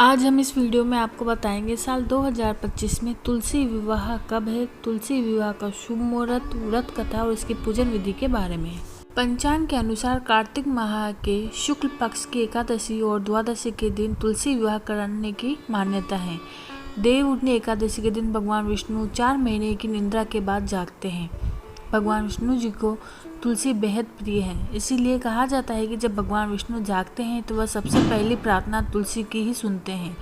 आज हम इस वीडियो में आपको बताएंगे साल 2025 में तुलसी विवाह कब है, तुलसी विवाह का शुभ मुहूर्त, व्रत कथा और इसकी पूजन विधि के बारे में। पंचांग के अनुसार कार्तिक माह के शुक्ल पक्ष की एकादशी और द्वादशी के दिन तुलसी विवाह करने की मान्यता है। देव उठनी एकादशी के दिन भगवान विष्णु 4 महीने की निद्रा के बाद जागते हैं। भगवान विष्णु जी को तुलसी बेहद प्रिय है, इसीलिए कहा जाता है कि जब भगवान विष्णु जागते हैं तो वह सबसे पहली प्रार्थना तुलसी की ही सुनते हैं।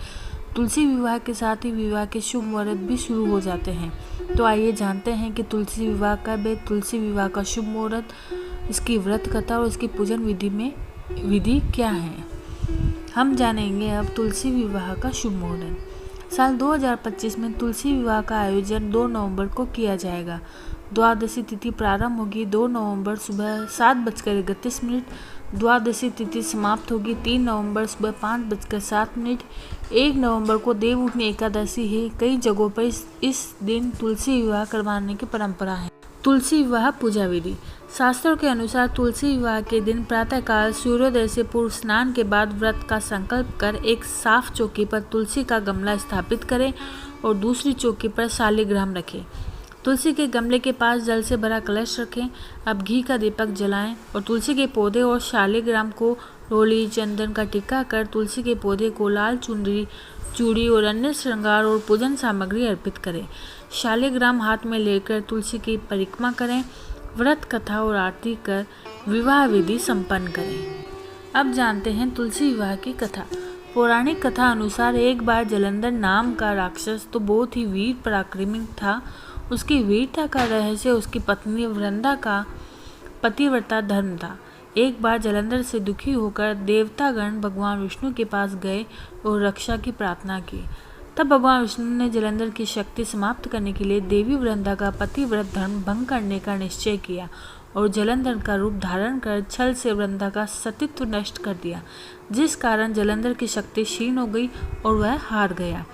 तुलसी विवाह के साथ ही विवाह के शुभ मुहूर्त भी शुरू हो जाते हैं। तो आइए जानते हैं कि तुलसी विवाह कब है, तुलसी विवाह का शुभ मुहूर्त, इसकी व्रत कथा और इसकी पूजन विधि क्या है। हम जानेंगे अब तुलसी विवाह का शुभ मुहूर्त। साल 2025 में तुलसी विवाह का आयोजन 2 नवंबर को किया जाएगा। द्वादशी तिथि प्रारंभ होगी 2 नवंबर सुबह 7:31। द्वादशी तिथि समाप्त होगी 3 नवंबर सुबह 5:07। 1 नवंबर को देव उठनी एकादशी है। कई जगहों पर इस दिन तुलसी विवाह करवाने की परंपरा है। तुलसी विवाह पूजा विधि। शास्त्रों के अनुसार तुलसी विवाह के दिन प्रातःकाल सूर्योदय से पूर्व स्नान के बाद व्रत का संकल्प कर एक साफ चौकी पर तुलसी का गमला स्थापित करें और दूसरी चौकी पर शालिग्राम रखें। तुलसी के गमले के पास जल से भरा कलश रखें। अब घी का दीपक जलाएं और तुलसी के पौधे और शालिग्राम को रोली चंदन का टिक्का कर तुलसी के पौधे को लाल चुनरी, चूड़ी और अन्य श्रृंगार और पूजन सामग्री अर्पित करें। शालिग्राम हाथ में लेकर तुलसी की परिक्रमा करें। व्रत कथा और आरती कर विवाह विधि संपन्न करें। अब जानते हैं तुलसी विवाह की कथा। पौराणिक कथा अनुसार एक बार जलंधर नाम का राक्षस तो बहुत ही वीर पराक्रमी था। उसकी वीरता का रहस्य उसकी पत्नी वृंदा का पतिव्रता धर्म था। एक बार जलंधर से दुखी होकर देवतागण भगवान विष्णु के पास गए और रक्षा की प्रार्थना की। तब भगवान विष्णु ने जलंधर की शक्ति समाप्त करने के लिए देवी वृंदा का पतिव्रत धर्म भंग करने का निश्चय किया और जलंधर का रूप धारण कर छल से वृंदा का सतीत्व नष्ट कर दिया, जिस कारण जलंधर की शक्ति क्षीण हो गई और वह हार गया।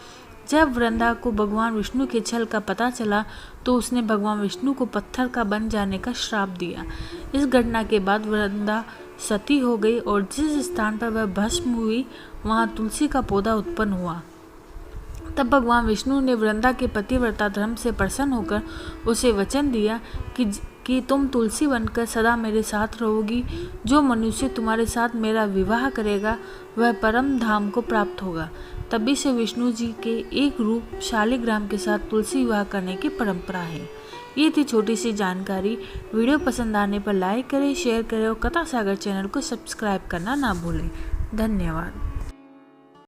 जब वृंदा को भगवान विष्णु के छल का पता चला तो उसने भगवान विष्णु को पत्थर का बन जाने का श्राप दिया। इस घटना के बाद वृंदा सती हो गई और जिस स्थान पर वह भस्म हुई वहां तुलसी का पौधा उत्पन्न हुआ। तब भगवान विष्णु ने वृंदा के पतिव्रता धर्म से प्रसन्न होकर उसे वचन दिया कि तुम तुलसी बनकर सदा मेरे साथ रहोगी। जो मनुष्य तुम्हारे साथ मेरा विवाह करेगा वह परम धाम को प्राप्त होगा। तभी से विष्णु जी के एक रूप शालिग्राम के साथ तुलसी विवाह करने की परंपरा है। ये थी छोटी सी जानकारी। वीडियो पसंद आने पर लाइक करें, शेयर करें और कथा सागर चैनल को सब्सक्राइब करना ना भूलें। धन्यवाद।